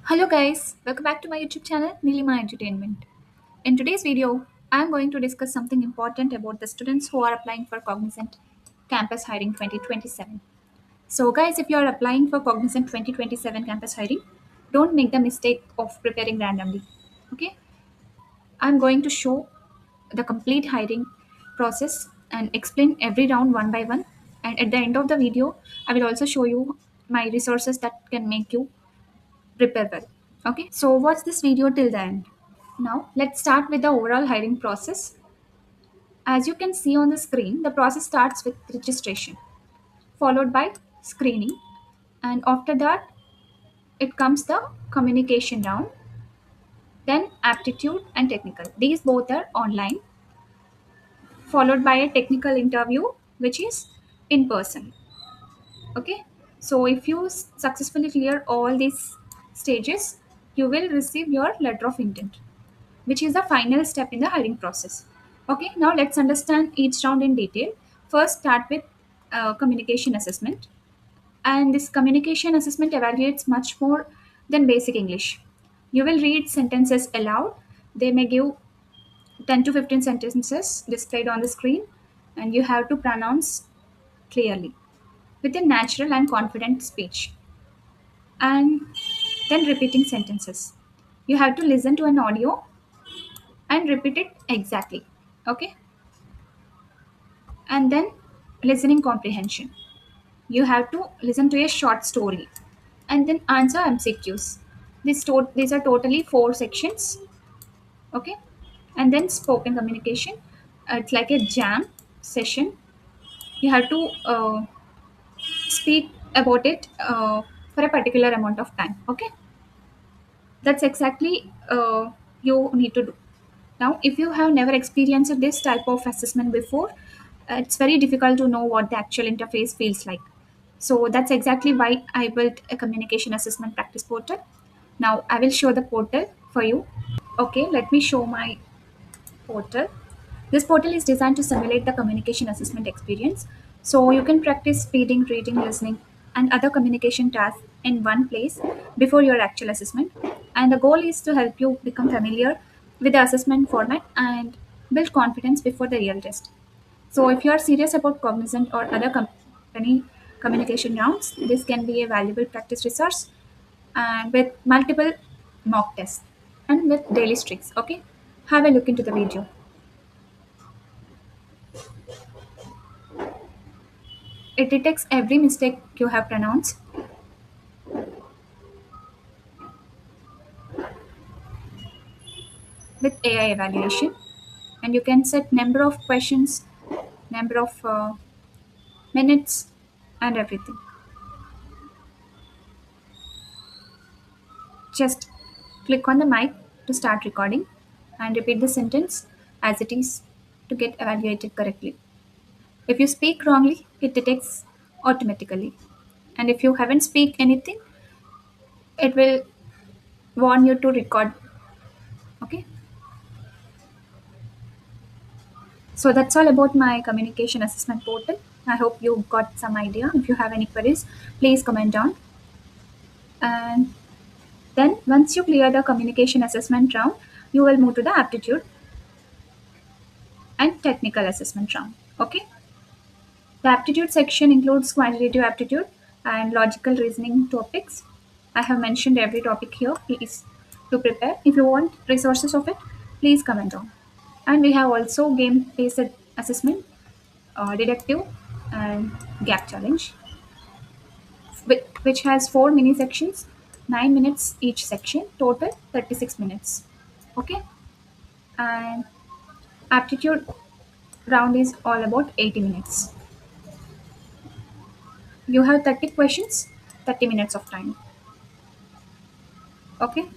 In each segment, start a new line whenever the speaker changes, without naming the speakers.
Hello guys, welcome back to my YouTube channel Nilima Entertainment. In today's video, I am going to discuss something important about the students who are applying for Cognizant Campus Hiring 2027. So guys, if you are applying for Cognizant 2027 Campus Hiring, don't make the mistake of preparing randomly. Okay? I'm going to show the complete hiring process and explain every round one by one. And at the end of the video, I will also show you my resources that can make you prepare well. Okay, so watch this video till the end. Now let's start with the overall hiring process. As you can see on the screen, the process starts with registration, followed by screening, and after that it comes the communication round, then aptitude and technical. These both are online, followed by a technical interview which is in person. Okay, so if you successfully clear all these stages, you will receive your letter of intent, which is the final step in the hiring process. Okay, now let's understand each round in detail. First, start with communication assessment. And this communication assessment evaluates much more than basic English. You will read sentences aloud. They may give 10 to 15 sentences displayed on the screen, and you have to pronounce clearly with a natural and confident speech. And then repeating sentences. You have to listen to an audio and repeat it exactly. Okay, and then listening comprehension. You have to listen to a short story and then answer MCQs. These are totally four sections. Okay, and then spoken communication. It's like a jam session. You have to speak about it for a particular amount of time. Okay, that's exactly you need to do. Now, if you have never experienced this type of assessment before, it's very difficult to know what the actual interface feels like. So that's exactly why I built a communication assessment practice portal. Now I will show the portal for you. Okay, let me show my portal. This portal is designed to simulate the communication assessment experience. So you can practice speaking, reading, listening, and other communication tasks in one place before your actual assessment. And the goal is to help you become familiar with the assessment format and build confidence before the real test. So if you are serious about Cognizant or other company communication rounds, this can be a valuable practice resource and with multiple mock tests and with daily streaks. Okay, have a look into the video. It detects every mistake you have pronounced with AI evaluation, and you can set number of questions, number of minutes, and everything. Just click on the mic to start recording and repeat the sentence as it is to get evaluated correctly. If you speak wrongly, it detects automatically. And if you haven't speak anything, it will warn you to record. Okay. So that's all about my communication assessment portal. I hope you got some idea. If you have any queries, please comment down. And then once you clear the communication assessment round, you will move to the aptitude and technical assessment round. Okay. The aptitude section includes quantitative aptitude and logical reasoning topics. I have mentioned every topic here. Please to prepare. If you want resources of it, please comment down. And we have also game-based assessment, deductive, and gap challenge, which has four mini sections, 9 minutes each section, total 36 minutes. Okay, and aptitude round is all about 80 minutes. You have 30 questions, 30 minutes of time. Okay,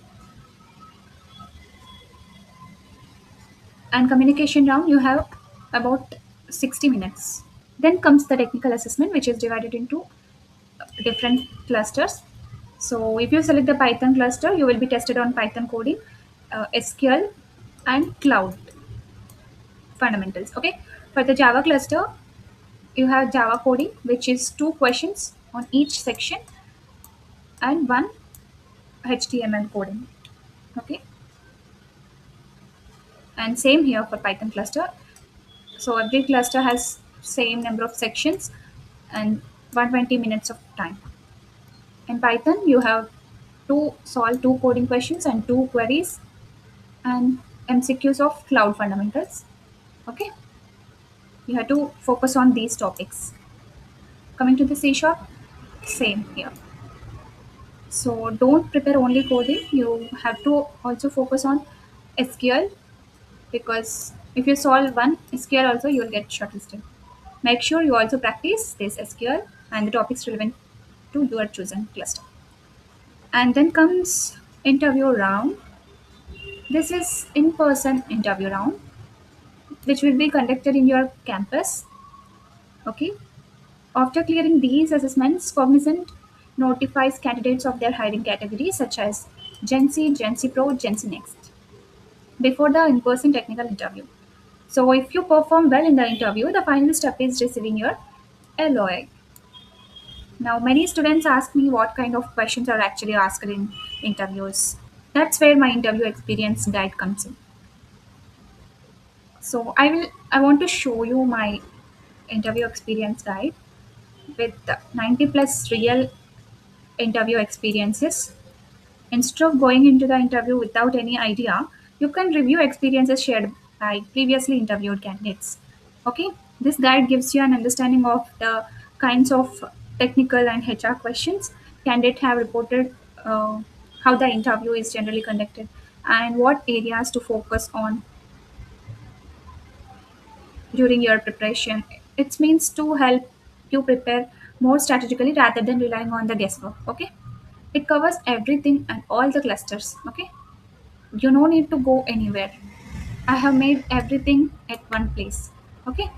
and communication round you have about 60 minutes. Then comes the technical assessment, which is divided into different clusters. So if you select the Python cluster, you will be tested on Python coding, SQL, and cloud fundamentals. Okay, for the Java cluster, you have Java coding, which is two questions on each section and one HTML coding. Okay, and same here for Python cluster. So every cluster has same number of sections and 120 minutes of time. In Python, you have to solve two coding questions and two queries and MCQs of cloud fundamentals. Okay, you have to focus on these topics. Coming to the C sharp, same here. So don't prepare only coding. You have to also focus on SQL because if you solve one SQL also, you will get shortlisted. Make sure you also practice this SQL and the topics relevant to your chosen cluster. And then comes interview round. This is in-person interview round, which will be conducted in your campus. Okay. After clearing these assessments, Cognizant notifies candidates of their hiring categories such as Gen C, Gen C Pro, Gen C Next before the in-person technical interview. So if you perform well in the interview, the final step is receiving your LOI. Now, many students ask me what kind of questions are actually asked in interviews. That's where my interview experience guide comes in. So I want to show you my interview experience guide with 90 plus real interview experiences. Instead of going into the interview without any idea, you can review experiences shared by previously interviewed candidates. Okay, this guide gives you an understanding of the kinds of technical and HR questions candidates have reported, how the interview is generally conducted, and what areas to focus on during your preparation. It means to help you prepare more strategically rather than relying on the guesswork. Okay, it covers everything and all the clusters. Okay, you no need to go anywhere. I have made everything at one place. Okay,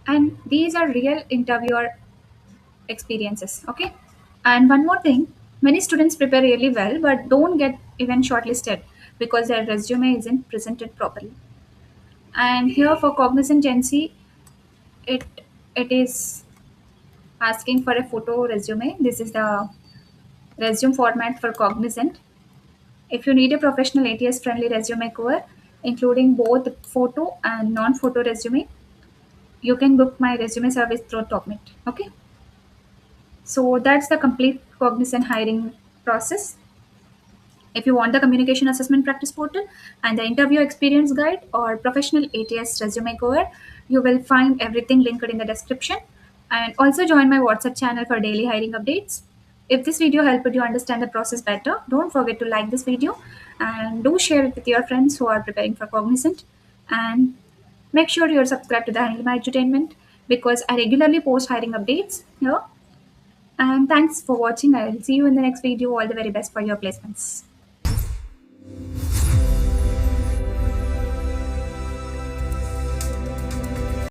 and these are real interviewer experiences. Okay, and one more thing, many students prepare really well but don't get even shortlisted because their resume isn't presented properly. And here for Cognizant Gen C, it it is asking for a photo resume. This is the resume format for Cognizant. If you need a professional ATS friendly resume cover, including both photo and non photo resume, you can book my resume service through Topmit. Okay, so that's the complete Cognizant hiring process. If you want the communication assessment practice portal and the interview experience guide or professional ATS resume cover, you will find everything linked in the description. And also join my WhatsApp channel for daily hiring updates. If this video helped you understand the process better, don't forget to like this video and do share it with your friends who are preparing for Cognizant. And make sure you're subscribed to the Anilima Entertainment because I regularly post hiring updates here. And thanks for watching. I will see you in the next video. All the very best for your placements.